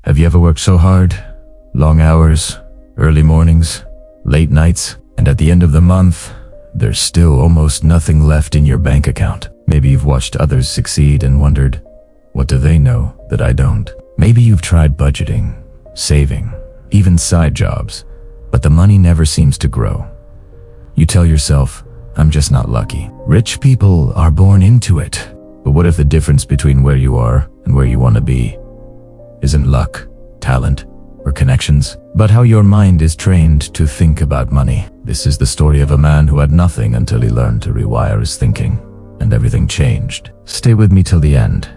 Have you ever worked so hard? Long hours, early mornings, late nights, and at the end of the month, there's still almost nothing left in your bank account. Maybe you've watched others succeed and wondered, what do they know that I don't? Maybe you've tried budgeting, saving, even side jobs, but the money never seems to grow. You tell yourself, I'm just not lucky. Rich people are born into it. But what if the difference between where you are and where you want to be isn't luck, talent, or connections, but how your mind is trained to think about money? This is the story of a man who had nothing until he learned to rewire his thinking, and everything changed. Stay with me till the end,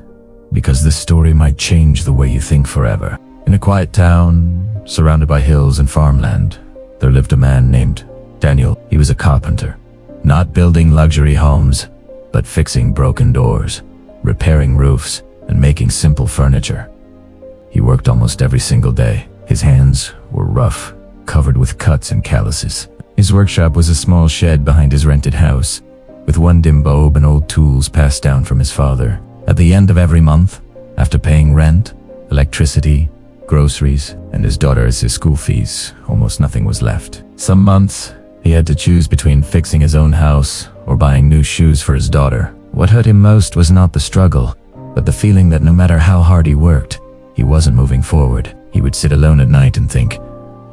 because this story might change the way you think forever. In a quiet town, surrounded by hills and farmland, there lived a man named Daniel. He was a carpenter, not building luxury homes, but fixing broken doors, repairing roofs, and making simple furniture. He worked almost every single day. His hands were rough, covered with cuts and calluses. His workshop was a small shed behind his rented house, with one dim bulb and old tools passed down from his father. At the end of every month, after paying rent, electricity, groceries, and his daughter's school fees, almost nothing was left. Some months, he had to choose between fixing his own house or buying new shoes for his daughter. What hurt him most was not the struggle, but the feeling that no matter how hard he worked, he wasn't moving forward. He would sit alone at night and think,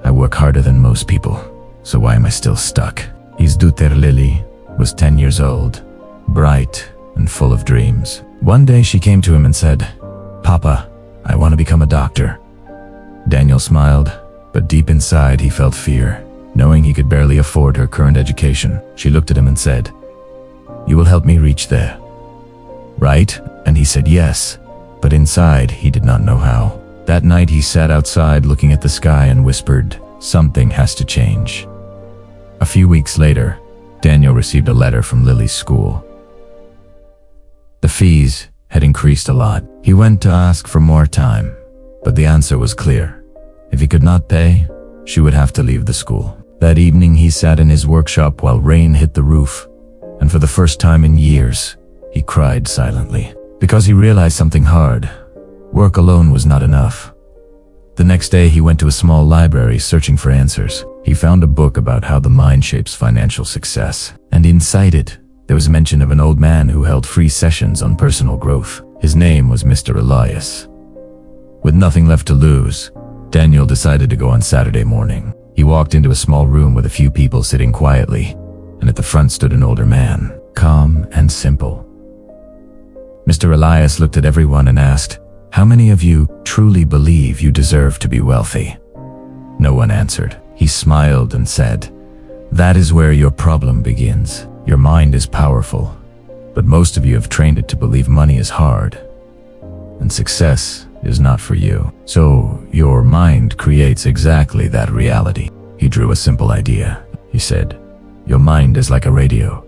I work harder than most people, so why am I still stuck? His daughter Lily was 10 years old, bright and full of dreams. One day she came to him and said, Papa, I want to become a doctor. Daniel smiled, but deep inside he felt fear, knowing he could barely afford her current education. She looked at him and said, You will help me reach there, right? And he said yes, but inside he did not know how. That night he sat outside looking at the sky and whispered, Something has to change. A few weeks later, Daniel received a letter from Lily's school. The fees had increased a lot. He went to ask for more time, but the answer was clear. If he could not pay, she would have to leave the school. That evening he sat in his workshop while rain hit the roof, and for the first time in years, he cried silently. Because he realized something hard. Work alone was not enough. The next day he went to a small library searching for answers. He found a book about how the mind shapes financial success, and inside it, there was mention of an old man who held free sessions on personal growth. His name was Mr. Elias. With nothing left to lose, Daniel decided to go on Saturday morning. He walked into a small room with a few people sitting quietly, and at the front stood an older man, calm and simple. Mr. Elias looked at everyone and asked, How many of you truly believe you deserve to be wealthy? No one answered. He smiled and said, That is where your problem begins. Your mind is powerful, but most of you have trained it to believe money is hard, and success is not for you. So your mind creates exactly that reality. He drew a simple idea. He said, Your mind is like a radio.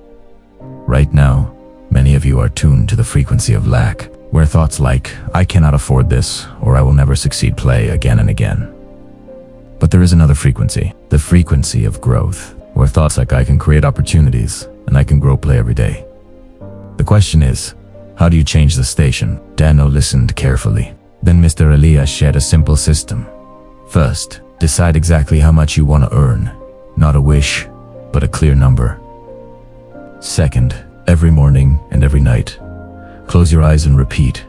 Right now, many of you are tuned to the frequency of lack, where thoughts like, I cannot afford this, or I will never succeed play again and again. But there is another frequency, the frequency of growth, where thoughts like I can create opportunities, and I can grow play every day. The question is, how do you change the station? Daniel listened carefully. Then Mr. Elias shared a simple system. First, decide exactly how much you want to earn, not a wish, but a clear number. Second, every morning and every night, close your eyes and repeat,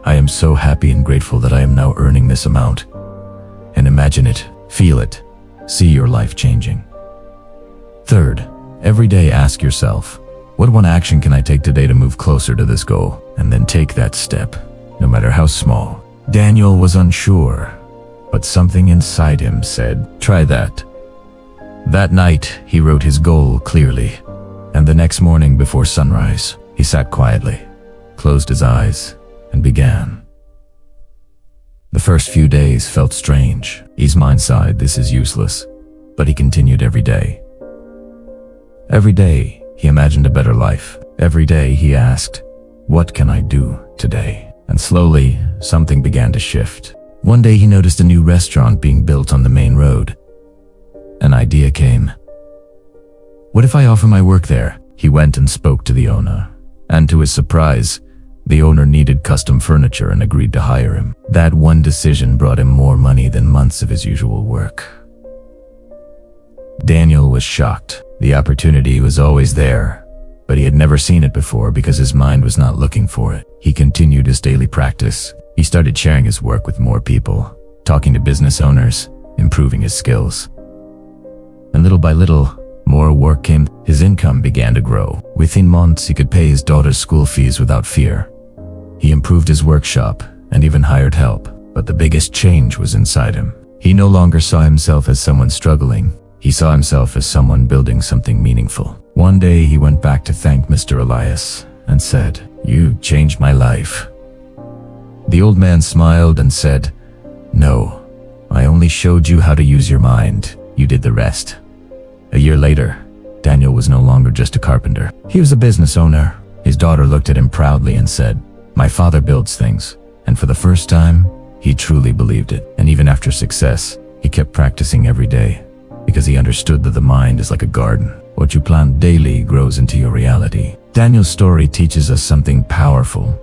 I am so happy and grateful that I am now earning this amount. And imagine it, feel it, see your life changing. Third, every day ask yourself, what one action can I take today to move closer to this goal? And then take that step, no matter how small. Daniel was unsure, but something inside him said, try that. That night, he wrote his goal clearly, and the next morning before sunrise, he sat quietly, closed his eyes, and began. The first few days felt strange. His mind sighed, this is useless, but he continued every day. Every day, he imagined a better life. Every day, he asked, what can I do today? And slowly, something began to shift. One day, he noticed a new restaurant being built on the main road. An idea came. What if I offer my work there? He went and spoke to the owner. And to his surprise, The owner needed custom furniture and agreed to hire him. That one decision brought him more money than months of his usual work. Daniel was shocked. The opportunity was always there, but he had never seen it before because his mind was not looking for it. He continued his daily practice. He started sharing his work with more people, talking to business owners, improving his skills. And little by little, more work came. His income began to grow. Within months, he could pay his daughter's school fees without fear. He improved his workshop and even hired help. But the biggest change was inside him. He no longer saw himself as someone struggling. He saw himself as someone building something meaningful. One day, he went back to thank Mr. Elias and said, "You changed my life." The old man smiled and said, "No, I only showed you how to use your mind. You did the rest." A year later, Daniel was no longer just a carpenter. He was a business owner. His daughter looked at him proudly and said, "My father builds things." And for the first time, he truly believed it. And even after success, he kept practicing every day because he understood that the mind is like a garden. What you plant daily grows into your reality. Daniel's story teaches us something powerful.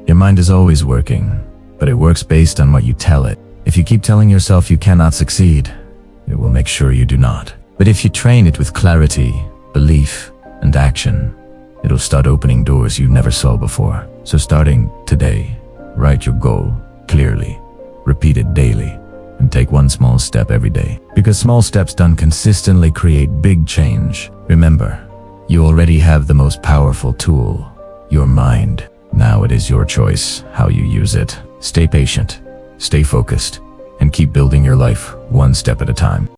Your mind is always working, but it works based on what you tell it. If you keep telling yourself you cannot succeed, it will make sure you do not. But if you train it with clarity, belief, and action, it'll start opening doors you never saw before. So starting today, write your goal clearly, repeat it daily, and take one small step every day. Because small steps done consistently create big change. Remember, you already have the most powerful tool, your mind. Now it is your choice how you use it. Stay patient, stay focused, and keep building your life one step at a time.